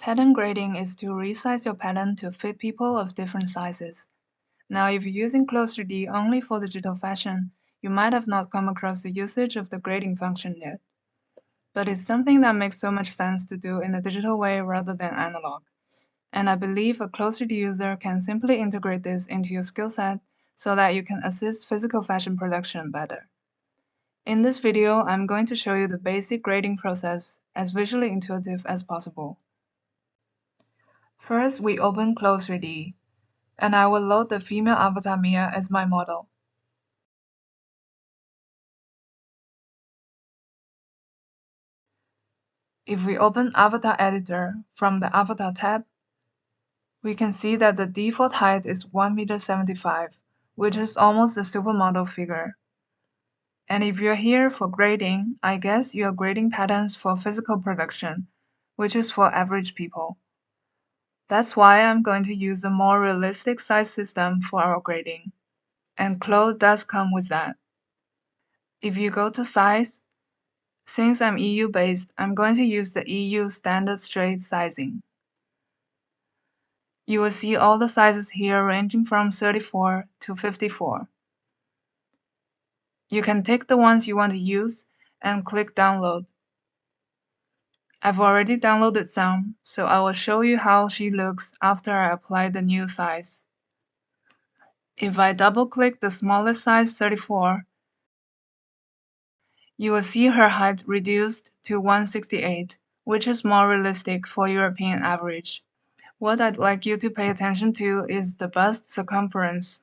Pattern grading is to resize your pattern to fit people of different sizes. Now, if you're using clo3d only for digital fashion, you might have not come across the usage of the grading function yet. But it's something that makes so much sense to do in a digital way rather than analog. And I believe a clo3d user can simply integrate this into your skill set so that you can assist physical fashion production better. In this video, I'm going to show you the basic grading process as visually intuitive as possible. First, we open clo3d, and I will load the female avatar Mia as my model. If we open Avatar Editor from the Avatar tab, we can see that the default height is 1.75 m, which is almost a supermodel figure. And if you're here for grading, I guess you're grading patterns for physical production, which is for average people. That's why I'm going to use a more realistic size system for our grading. And clo3d does come with that. If you go to size, since I'm EU-based, I'm going to use the EU standard straight sizing. You will see all the sizes here ranging from 34 to 54. You can take the ones you want to use and click download. I've already downloaded some, so I will show you how she looks after I apply the new size. If I double-click the smallest size 34, you will see her height reduced to 168, which is more realistic for European average. What I'd like you to pay attention to is the bust circumference.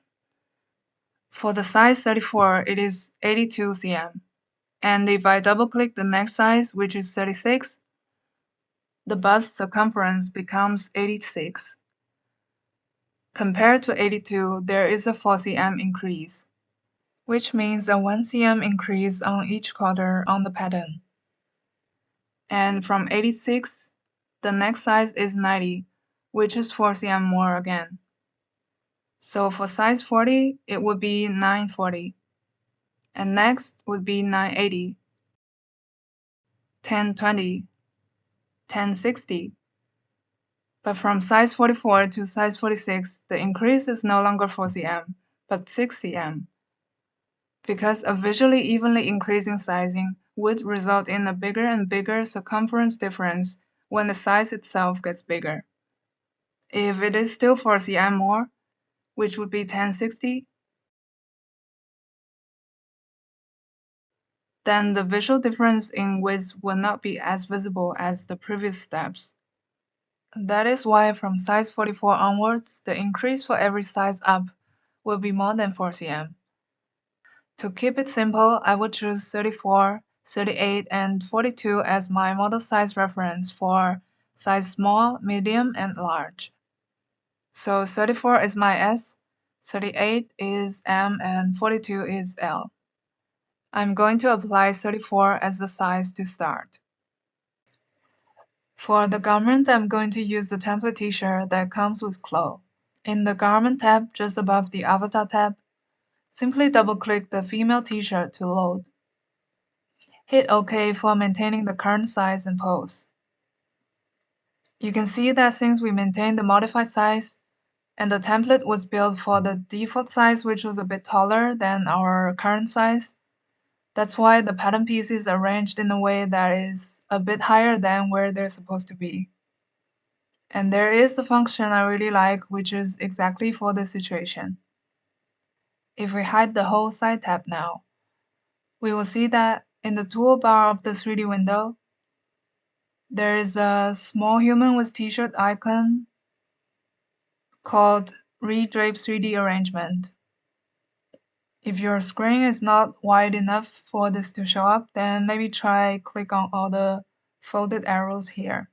For the size 34, it is 82 cm. And if I double-click the next size, which is 36, the bust circumference becomes 86. Compared to 82, there is a 4 cm increase, which means a 1 cm increase on each quarter on the pattern. And from 86, the next size is 90, which is 4 cm more again. So for size 40, it would be 940. And next would be 980, 1020, 1060. But from size 44 to size 46, the increase is no longer 4 cm, but 6 cm. Because a visually evenly increasing sizing would result in a bigger and bigger circumference difference when the size itself gets bigger. If it is still 4 cm more, which would be 1060, then the visual difference in width will not be as visible as the previous steps. That is why from size 44 onwards, the increase for every size up will be more than 4 cm. To keep it simple, I would choose 34, 38, and 42 as my model size reference for size small, medium, and large. So 34 is my S, 38 is M, and 42 is L. I'm going to apply 34 as the size to start. For the garment, I'm going to use the template t-shirt that comes with clo3d. In the garment tab just above the avatar tab, simply double-click the female t-shirt to load. Hit OK for maintaining the current size and pose. You can see that since we maintained the modified size, and the template was built for the default size which was a bit taller than our current size, that's why the pattern piece is arranged in a way that is a bit higher than where they're supposed to be. And there is a function I really like, which is exactly for this situation. If we hide the whole side tab now, we will see that in the toolbar of the 3D window, there is a small human with t-shirt icon called Redrape 3D Arrangement. If your screen is not wide enough for this to show up, then maybe try click on all the folded arrows here.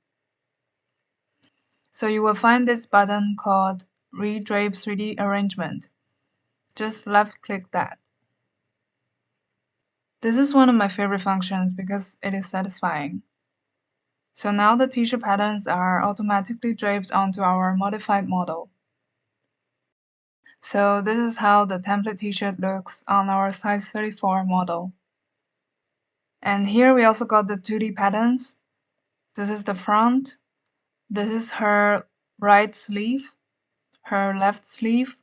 So you will find this button called Redrape 3D Arrangement. Just left-click that. This is one of my favorite functions because it is satisfying. So now the t-shirt patterns are automatically draped onto our modified model. So this is how the template t-shirt looks on our size 34 model. And here we also got the 2D patterns. This is the front, This is her right sleeve, her left sleeve,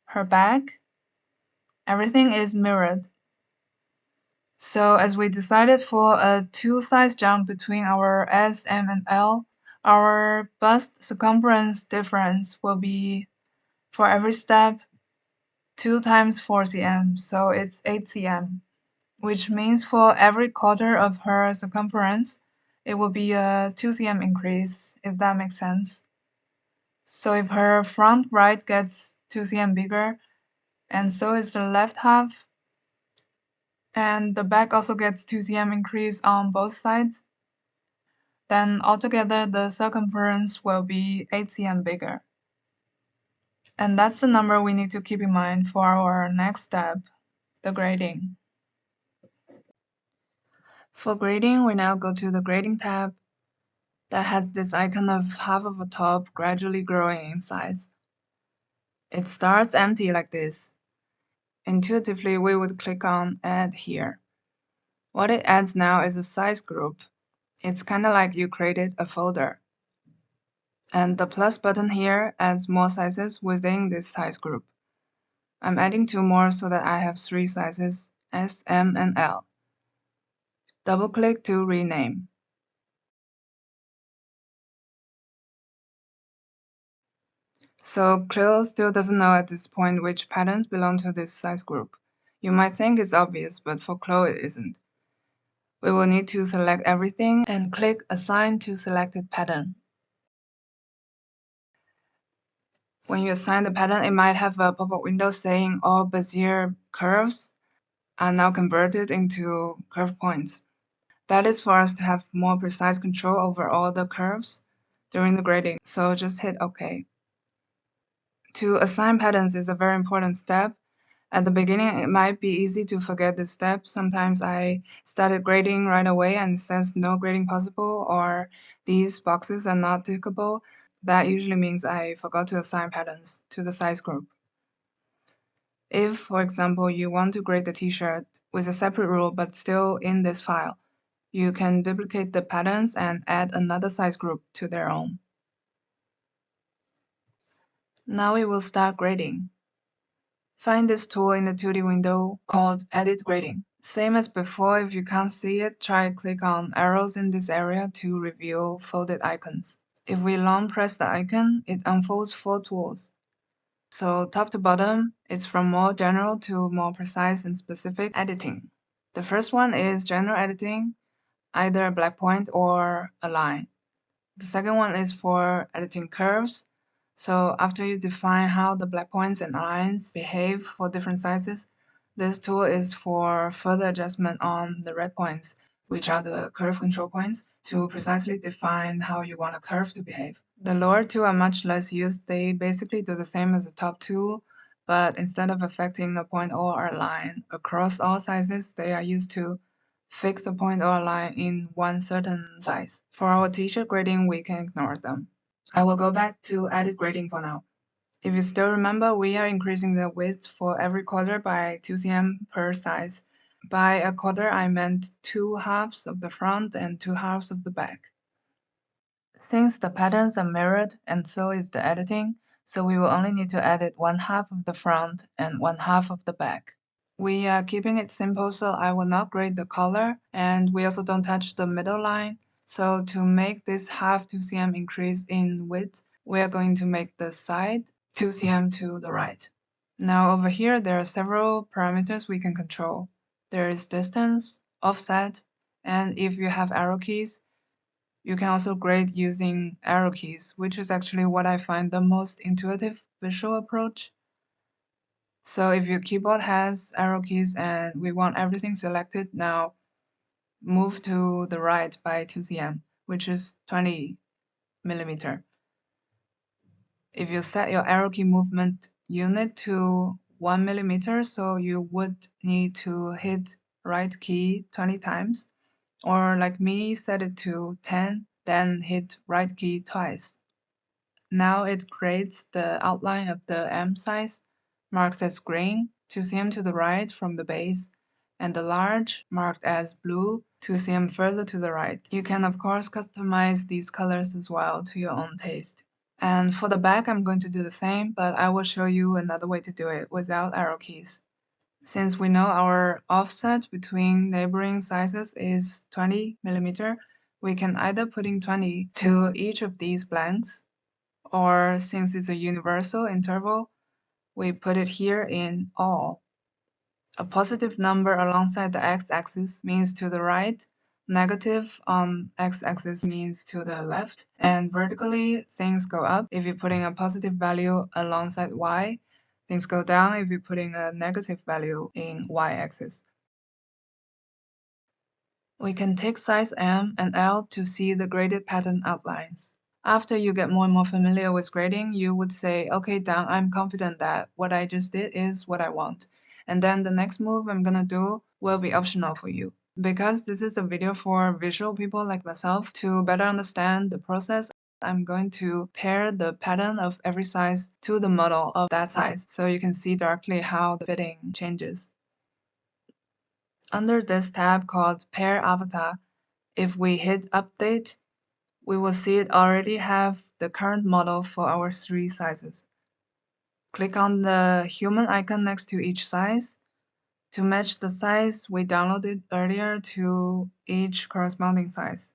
her back. Everything is mirrored. So as we decided for a 2-size jump between our S, M, and L, our bust circumference difference will be, for every step, 2 times 4 cm, so it's 8 cm, which means for every quarter of her circumference, it will be a 2 cm increase, if that makes sense. So if her front right gets 2 cm bigger, and so is the left half, and the back also gets 2 cm increase on both sides, then altogether the circumference will be 8 cm bigger. And that's the number we need to keep in mind for our next step, the grading. For grading, we now go to the grading tab that has this icon of half of a top gradually growing in size. It starts empty like this. Intuitively, we would click on Add here. What it adds now is a size group. It's kinda like you created a folder. And the plus button here adds more sizes within this size group. I'm adding 2 more so that I have 3 sizes, S, M, and L. Double-click to rename. So Clo still doesn't know at this point which patterns belong to this size group. You might think it's obvious, but for Clo it isn't. We will need to select everything and click Assign to Selected Pattern. When you assign the pattern, it might have a pop-up window saying all Bezier curves are now converted into curve points. That is for us to have more precise control over all the curves during the grading, so just hit OK. To assign patterns is a very important step. At the beginning, it might be easy to forget this step. Sometimes I started grading right away and it says no grading possible or these boxes are not tickable. That usually means I forgot to assign patterns to the size group. If, for example, you want to grade the t-shirt with a separate rule but still in this file, you can duplicate the patterns and add another size group to their own. Now we will start grading. Find this tool in the 2D window called Edit Grading. Same as before, if you can't see it, try click on arrows in this area to reveal folded icons. If we long press the icon, it unfolds 4 tools. So top to bottom, it's from more general to more precise and specific editing. The first one is general editing, either a black point or a line. The second one is for editing curves. So after you define how the black points and lines behave for different sizes, this tool is for further adjustment on the red points, which are the curve control points, to precisely define how you want a curve to behave. The lower two are much less used. They basically do the same as the top two, but instead of affecting a point or a line across all sizes, they are used to fix a point or a line in one certain size. For our t-shirt grading, we can ignore them. I will go back to edit grading for now. If you still remember, we are increasing the width for every quarter by 2 cm per size. By a quarter, I meant 2 halves of the front and 2 halves of the back. Since the patterns are mirrored and so is the editing, so we will only need to edit 1 half of the front and 1 half of the back. We are keeping it simple, so I will not grade the color, and we also don't touch the middle line. So to make this half 2 cm increase in width, we are going to make the side 2 cm to the right. Now over here, there are several parameters we can control. There is distance, offset, and if you have arrow keys, you can also grade using arrow keys, which is actually what I find the most intuitive visual approach. So if your keyboard has arrow keys and we want everything selected, now move to the right by 2 cm, which is 20 millimeter. If you set your arrow key movement unit to 1 millimeter, so you would need to hit right key 20 times, or like me, set it to 10, then hit right key twice. Now it creates the outline of the M size, marked as green, 2 cm to the right from the base, and the large, marked as blue, 2 cm further to the right. You can of course customize these colors as well to your own taste. And for the back, I'm going to do the same, but I will show you another way to do it without arrow keys. Since we know our offset between neighboring sizes is 20 mm, we can either put in 20 to each of these blanks, or since it's a universal interval, we put it here in all. A positive number alongside the x-axis means to the right, negative on x-axis means to the left, and vertically things go up if you're putting a positive value alongside y, things go down if you're putting a negative value in y-axis. We can take size M and L to see the graded pattern outlines. After you get more and more familiar with grading, you would say, okay, Dan, I'm confident that what I just did is what I want. And then the next move I'm gonna do will be optional for you. Because this is a video for visual people like myself, to better understand the process, I'm going to pair the pattern of every size to the model of that size, so you can see directly how the fitting changes. Under this tab called Pair Avatar, if we hit Update, we will see it already have the current model for our 3 sizes. Click on the human icon next to each size to match the size we downloaded earlier to each corresponding size.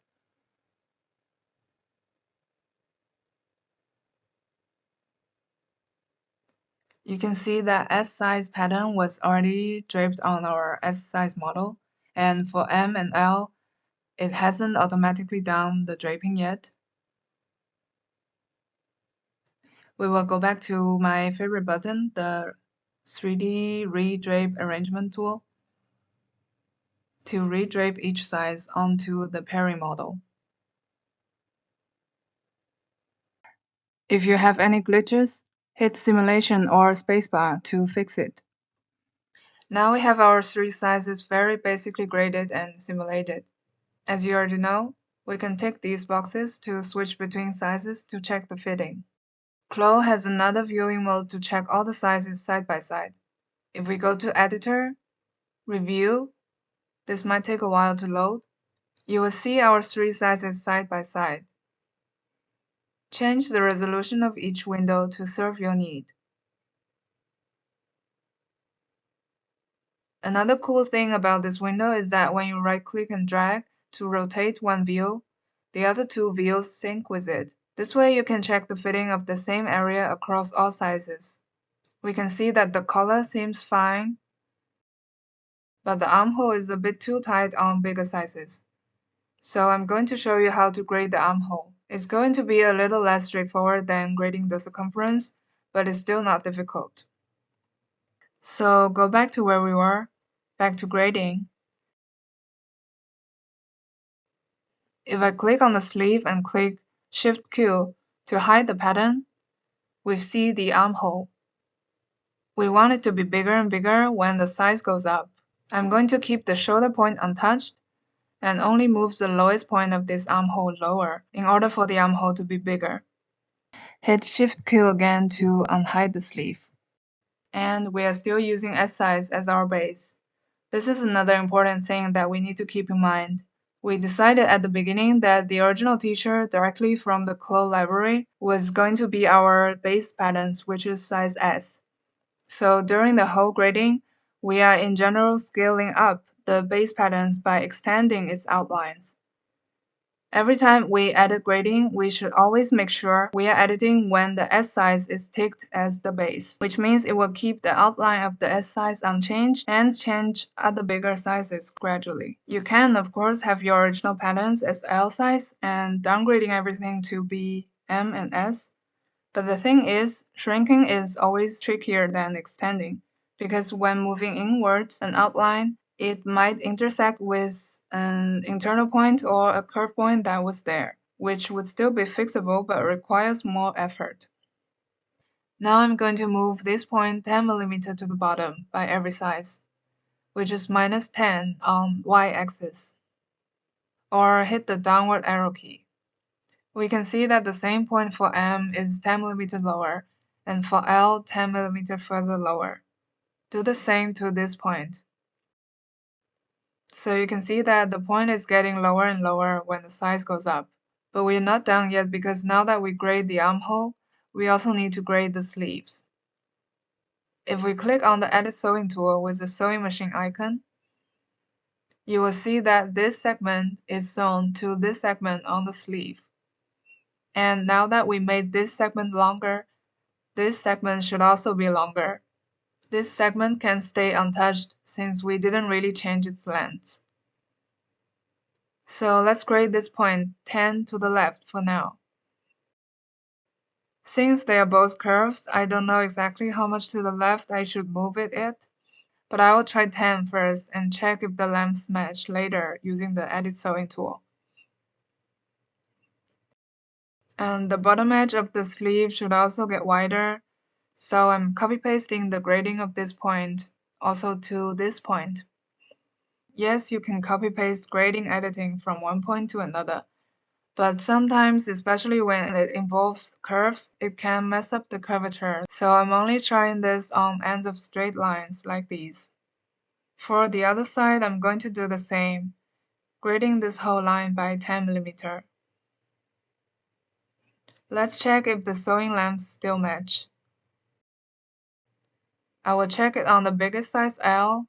You can see that S-size pattern was already draped on our S-size model, and for M and L, it hasn't automatically done the draping yet. We will go back to my favorite button, the 3D Redrape Arrangement tool, to redrape each size onto the pairing model. If you have any glitches, hit Simulation or Spacebar to fix it. Now we have our 3 sizes very basically graded and simulated. As you already know, we can tick these boxes to switch between sizes to check the fitting. Clo has another viewing mode to check all the sizes side by side. If we go to Editor, Review, this might take a while to load. You will see our 3 sizes side by side. Change the resolution of each window to serve your need. Another cool thing about this window is that when you right-click and drag to rotate one view, the other 2 views sync with it. This way you can check the fitting of the same area across all sizes. We can see that the collar seems fine, but the armhole is a bit too tight on bigger sizes. So I'm going to show you how to grade the armhole. It's going to be a little less straightforward than grading the circumference, but it's still not difficult. So go back to where we were, back to grading. If I click on the sleeve and click Shift-Q to hide the pattern, we see the armhole. We want it to be bigger and bigger when the size goes up. I'm going to keep the shoulder point untouched and only move the lowest point of this armhole lower in order for the armhole to be bigger. Hit Shift-Q again to unhide the sleeve. And we are still using S size as our base. This is another important thing that we need to keep in mind. We decided at the beginning that the original t-shirt directly from the clo library was going to be our base patterns, which is size S. So during the whole grading, we are in general scaling up the base patterns by extending its outlines. Every time we edit grading, we should always make sure we are editing when the S size is ticked as the base, which means it will keep the outline of the S size unchanged and change other bigger sizes gradually. You can, of course, have your original patterns as L size and downgrading everything to be M and S. But the thing is, shrinking is always trickier than extending, because when moving inwards an outline, it might intersect with an internal point or a curve point that was there, which would still be fixable but requires more effort. Now I'm going to move this point 10 mm to the bottom by every size, which is -10 on y-axis, or hit the downward arrow key. We can see that the same point for M is 10 mm lower, and for L 10 mm further lower. Do the same to this point. So you can see that the point is getting lower and lower when the size goes up. But we're not done yet because now that we grade the armhole, we also need to grade the sleeves. If we click on the Edit Sewing tool with the sewing machine icon, you will see that this segment is sewn to this segment on the sleeve. And now that we made this segment longer, this segment should also be longer. This segment can stay untouched since we didn't really change its length. So let's grade this point 10 to the left for now. Since they are both curves, I don't know exactly how much to the left I should move it, but I will try 10 first and check if the lengths match later using the Edit Sewing tool. And the bottom edge of the sleeve should also get wider, so I'm copy-pasting the grading of this point also to this point. Yes, you can copy-paste grading editing from one point to another, but sometimes, especially when it involves curves, it can mess up the curvature, so I'm only trying this on ends of straight lines like these. For the other side, I'm going to do the same, grading this whole line by 10 mm. Let's check if the sewing lengths still match. I will check it on the biggest size L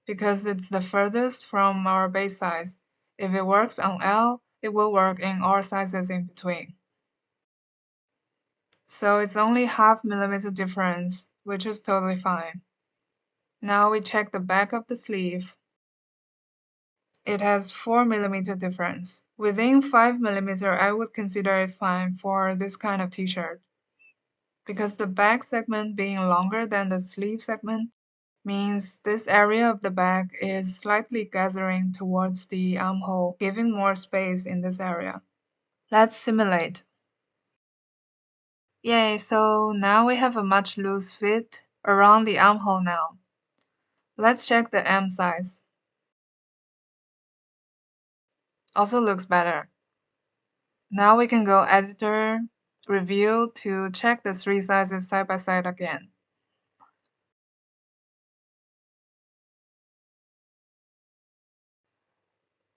because it's the furthest from our base size. If it works on L, it will work in all sizes in between. So it's only ½ mm difference, which is totally fine. Now we check the back of the sleeve. It has 4 mm difference. Within 5 mm, I would consider it fine for this kind of t-shirt. Because the back segment being longer than the sleeve segment means this area of the back is slightly gathering towards the armhole, giving more space in this area. Let's simulate. Yay, so now we have a much loose fit around the armhole now. Let's check the M size. Also looks better. Now we can go Editor, Review to check the 3 sizes side by side again.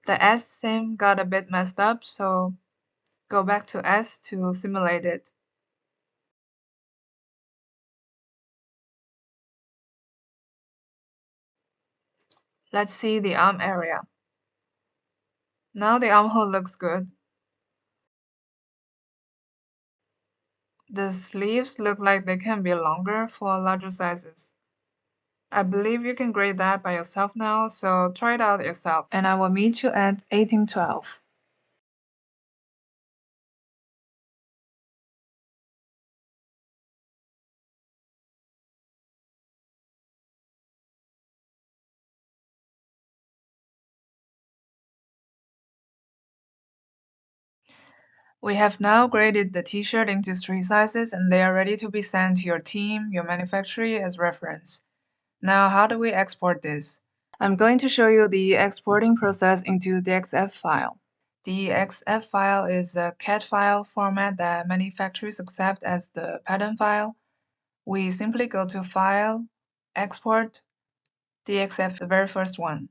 The S seam got a bit messed up, so go back to S to simulate it. Let's see the arm area. Now the armhole looks good. The sleeves look like they can be longer for larger sizes. I believe you can grade that by yourself now, so try it out yourself, and I will meet you at 1812. We have now graded the t-shirt into 3 sizes and they are ready to be sent to your team, your manufacturer as reference. Now, how do we export this? I'm going to show you the exporting process into DXF file. The DXF file is a CAD file format that manufacturers accept as the pattern file. We simply go to File, Export, DXF, the very first one.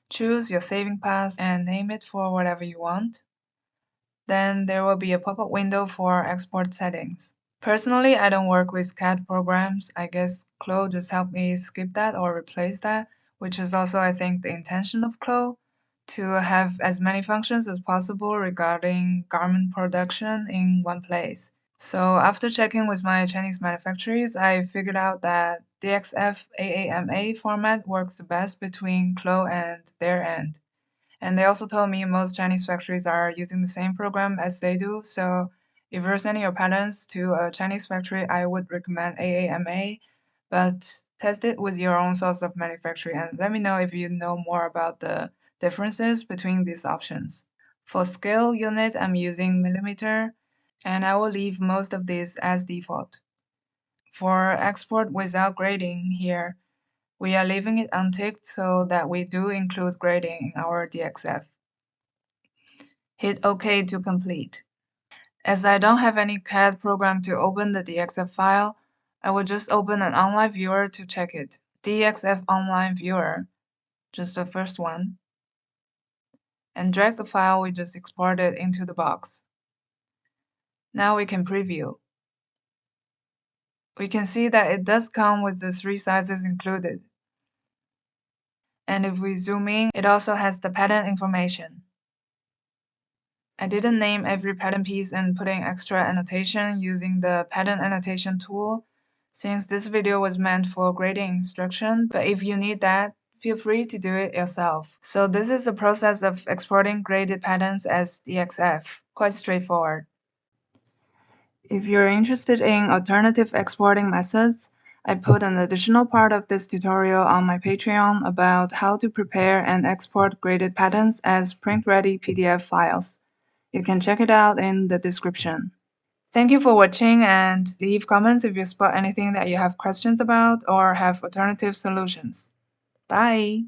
Choose your saving path and name it for whatever you want. Then there will be a pop-up window for export settings. Personally, I don't work with CAD programs. I guess clo just helped me skip that or replace that, which is also, I think, the intention of clo, to have as many functions as possible regarding garment production in one place. So after checking with my Chinese manufacturers, I figured out that DXF AAMA format works the best between clo and their end. And they also told me most Chinese factories are using the same program as they do, so if you're sending your patterns to a Chinese factory, I would recommend AAMA, but test it with your own source of manufacturing and let me know if you know more about the differences between these options. For scale unit, I'm using millimeter, and I will leave most of these as default. For export without grading here, we are leaving it unticked so that we do include grading in our DXF. Hit OK to complete. As I don't have any CAD program to open the DXF file, I will just open an online viewer to check it. DXF online viewer. just the first one, and drag the file we just exported into the box. Now we can preview. We can see that it does come with the 3 sizes included. And if we zoom in, it also has the pattern information. I didn't name every pattern piece and put in extra annotation using the pattern annotation tool, since this video was meant for grading instruction, but if you need that, feel free to do it yourself. So this is the process of exporting graded patterns as DXF. Quite straightforward. If you're interested in alternative exporting methods, I put an additional part of this tutorial on my Patreon about how to prepare and export graded patterns as print-ready PDF files. You can check it out in the description. Thank you for watching, and leave comments if you spot anything that you have questions about or have alternative solutions. Bye!